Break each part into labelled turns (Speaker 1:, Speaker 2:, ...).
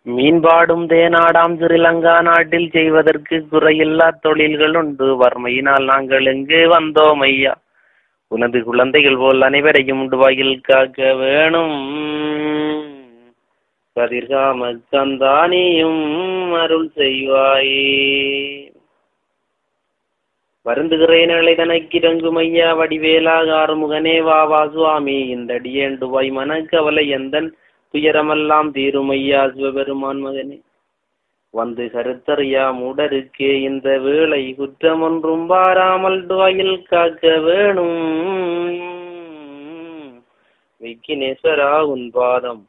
Speaker 1: மீன்பாடும் தேனாடாம் ஸ்ரீலங்கா நாட்டில் செய்வதற்கு குறையில்லா தொழில்கள் உண்டு. வறுமையினால் நாங்கள் எங்கு வந்தோம் ஐயா. உனது குழந்தைகள் போல் அனைவரையும் துபாயில் காக்க வேணும். கதிர்காம கந்தானியும் அருள் செய்வாயே. வருந்துகிறேன் தனக்கிறங்கும் ஐயா. வடிவேலாக ஆறுமுகனே வா சுவாமி. இந்த அடியேன் துபாய் மனக்கவலை எந்தன் துயரமெல்லாம் தீருமையா சிவபெருமான் மகனே. வந்து கருத்தறியா மூடருக்கே இந்த வேளை குற்றம் ஒன்றும் பாராமல் துவாயில் காக்க வேணும். விக்கினேஸ்வரா உன் பாதம்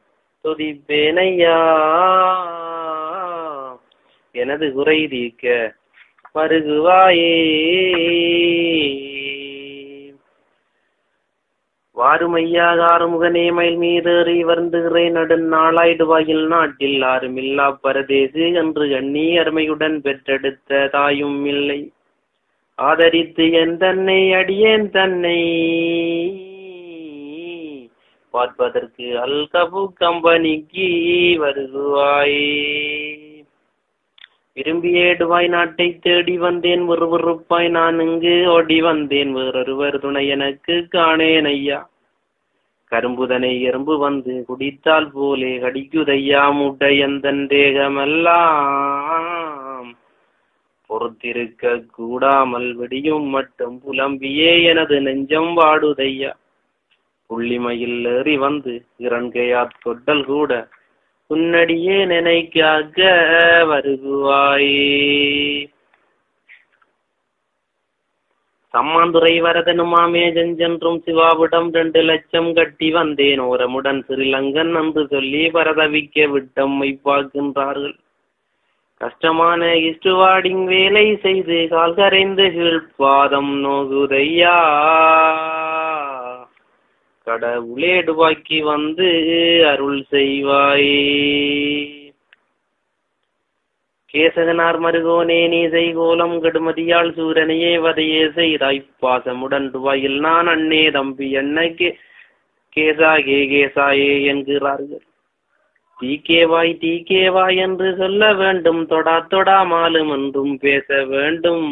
Speaker 1: துதிப்பேனையா. எனது குறை தீர்க்க வருகுவாயே. வாருமையா ஆறுமுகனே. மயில் மீதேறி வருந்துகிறேன் நடுநாளாய் துபாயில் நாட்டில். ஆறுமில்லா பரதேசு என்று எண்ணி அருமையுடன் பெற்றெடுத்த தாயும் இல்லை. ஆதரித்து என் தன்னை அடியேன் தன்னை பார்ப்பதற்கு அல்கபு கம்பெனிக்கு வருகுவாயே. விரும்பியே துபாய் நாட்டை தேடி வந்தேன். விறுவிறுப்பாய் நான் இங்கு ஓடி வந்தேன். வேறொருவர் துணை எனக்கு காணேன் ஐயா. கரும்புதனை எறும்பு வந்து குடித்தால் போலே கடிக்குதையா. மூட்டை எந்தன் தேகமெல்லாம் பொறுத்திருக்க கூடாமல் வெடியும் மட்டும் புலம்பியே எனது நெஞ்சம் வாடுதையா. புள்ளிமையில் ஏறி வந்து இறங்கையாத் கொட்டல் கூட உன்னடியே நினைக்காக வருகுவாயே. சம்மாந்துரை வரதனுமாமே ஜெஞ்சென்றும் சிவாவிடம் 2 லட்சம் கட்டி வந்தேன். ஓரமுடன் ஸ்ரீலங்கன் என்று சொல்லி பரதவிக்க விட்டம்மை பார்க்கின்றார்கள். கஷ்டமான இஷ்டுவாடிங் வேலை செய்து கால் கரைந்து கீழ்பாதம் நோகுதையா. கடவுளே துபாய்க்கு வந்து அருள் செய்வாயே. கேசகனார் மருகோனே நீ செய்கோலம் கடுமதியால் சூரனையே வதையே செய்தாய். பாசமுடன் துபாயில் நான் அண்ணே தம்பி என்ன கேசாயே என்கிறார்கள். தீக்கேவாய் என்று சொல்ல வேண்டும். தொடா மாலும் என்றும் பேச வேண்டும்.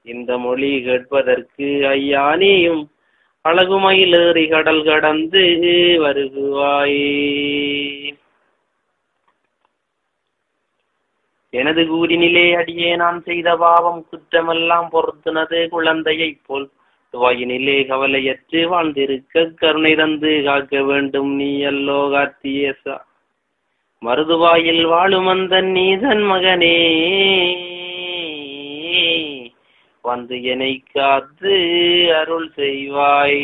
Speaker 1: இந்த மொழி கேட்பதற்கு ஐயா நீயும் அழகுமயிலேறி கடல் கடந்து வருகுவாயே. எனது கூறினிலே அடியே நான் செய்த பாவம் குற்றமெல்லாம் பொறுத்துனது குழந்தையை போல். துவாயினிலே கவலையற்று வாழ்ந்திருக்க கருணை தந்து காக்க வேண்டும் நீ அல்லோ கார்த்தியேசா. மருதுவாயில் வாழும் அந்த நீதன் மகனே வந்து என்னை காத்து அருள் செய்வாய்.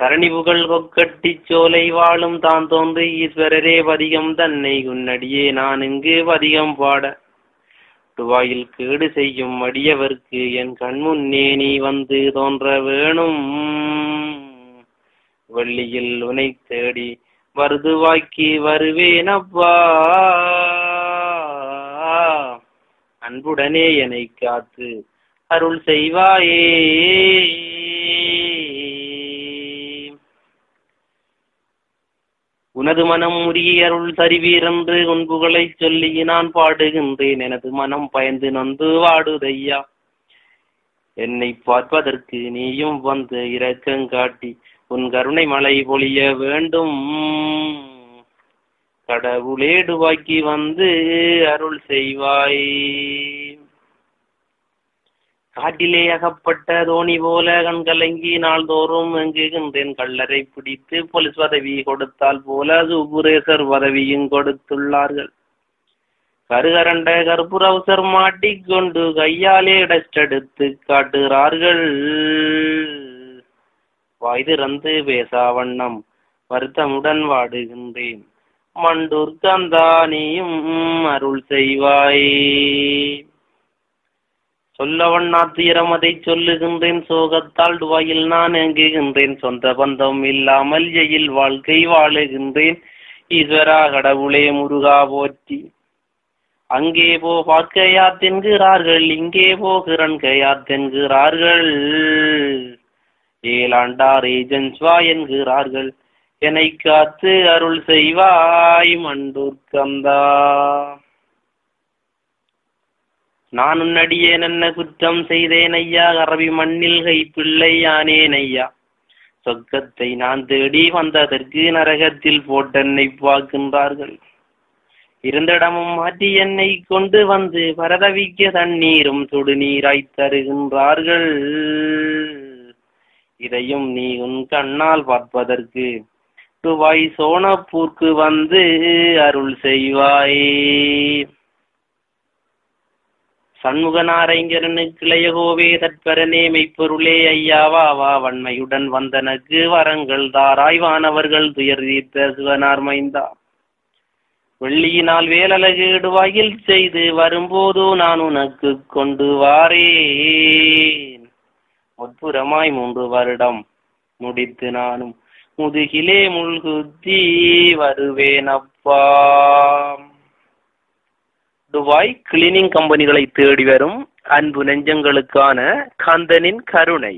Speaker 1: தரணி புகழ் கொக்கட்டி சோலை வாழும் தான் தோன்று ஈஸ்வரரே பதிகம் தன்னை உன்னடியே நான் இங்கு பதிகம் பாட. துவாயில் கேடு செய்யும் அடியவர்க்கு என் கண்முன்னே நீ வந்து தோன்ற வேணும். வெள்ளியில் உனை தேடி வருதுவாய்க்கு வருவேனப்பா. அன்புடனே என்னை காத்து அருள் செய்வாயே. உனது மனம் உரிய அருள் தருவீர் என்று உன் புகழை சொல்லி நான் பாடுகின்றேன். எனது மனம் பயந்து நொந்து வாடுதையா. என்னை பார்ப்பதற்கு நீயும் வந்து இரக்கம் காட்டி உன் கருணை மழை பொழிய வேண்டும். கடவுளே துபாய்க்கு வந்து அருள் செய்வாய். காட்டிலே அகப்பட்ட தோணி போல கண்கலங்கி நாள்தோறும் எங்குகின்றேன். கள்ளரை பிடித்து போலீஸ் பதவி கொடுத்தால் போல சூப்பரேசர் பதவியும் கொடுத்துள்ளார்கள். கருகரண்ட கற்பூரவசர் மாட்டிக்கொண்டு கையாலே டஸ்ட் எடுத்து காட்டுகிறார்கள். வாய் திறந்து பேசா வண்ணம் வருத்தமுடன் வாடுகின்றேன். மண்டூர் கந்தானியும் அருள் செய்வாய். சொல்லவண்ணா தீரம் அதை சொல்லுகின்றேன். சோகத்தால் துவாயில் நான் எங்குகின்றேன். சொந்த பந்தம் இல்லாமல் ஜெயில் வாழ்க்கை வாழுகின்றேன். ஈஸ்வரா கடவுளே முருகா போற்றி. அங்கே போ பார்க்கையா தென்கிறார்கள். இங்கே போகிறன் கையா தென்கிறார்கள். ஏலாண்டார் ஏஜென்ஸ்வா என்கிறார்கள். என்னை காத்து அருள் செய்வாய் மண்டூர்கந்தா. நான் உன்னடியே நன்ன குற்றம் செய்தேன் ஐயா, அரபி மண்ணில் கைப்பிள்ளை யானேன் ஐயா. சொர்க்கத்தை நான் தேடி வந்ததற்கு நரகத்தில் போட்டென்னை பார்க்கின்றார்கள். இருந்திடமும் மாற்றி என்னை கொண்டு வந்து பரதவிக்க தண்ணீரும் சுடுநீராய் தருகின்றார்கள். இதையும் நீ உன் கண்ணால் பார்ப்பதற்கு துபாய் சோனப்பூர்க்கு வந்து அருள் செய்வாய். சண்முகநாரைஞரனுக்கு இளையகோவே தற்பரனே மெய்ப்பொருளே ஐயாவா வா, வன்மையுடன் வந்தனக்கு வரங்கள் தாராய் வானவர்கள் துயர் தீர்த்த சிவனார் மைந்தா. வெள்ளியினால் வேலழகு இடுவாயில் செய்து வரும்போதோ நான் உனக்கு கொண்டு வாரேன். முற்புறமாய் 3 வருடம் முடித்து நானும் முதுகிலே முள்குத்தி வருவேன் அப்பா. துபாய் கிளீனிங் கம்பெனிகளை தேடி வரும் அன்பு நெஞ்சங்களுக்கான கந்தனின் கருணை.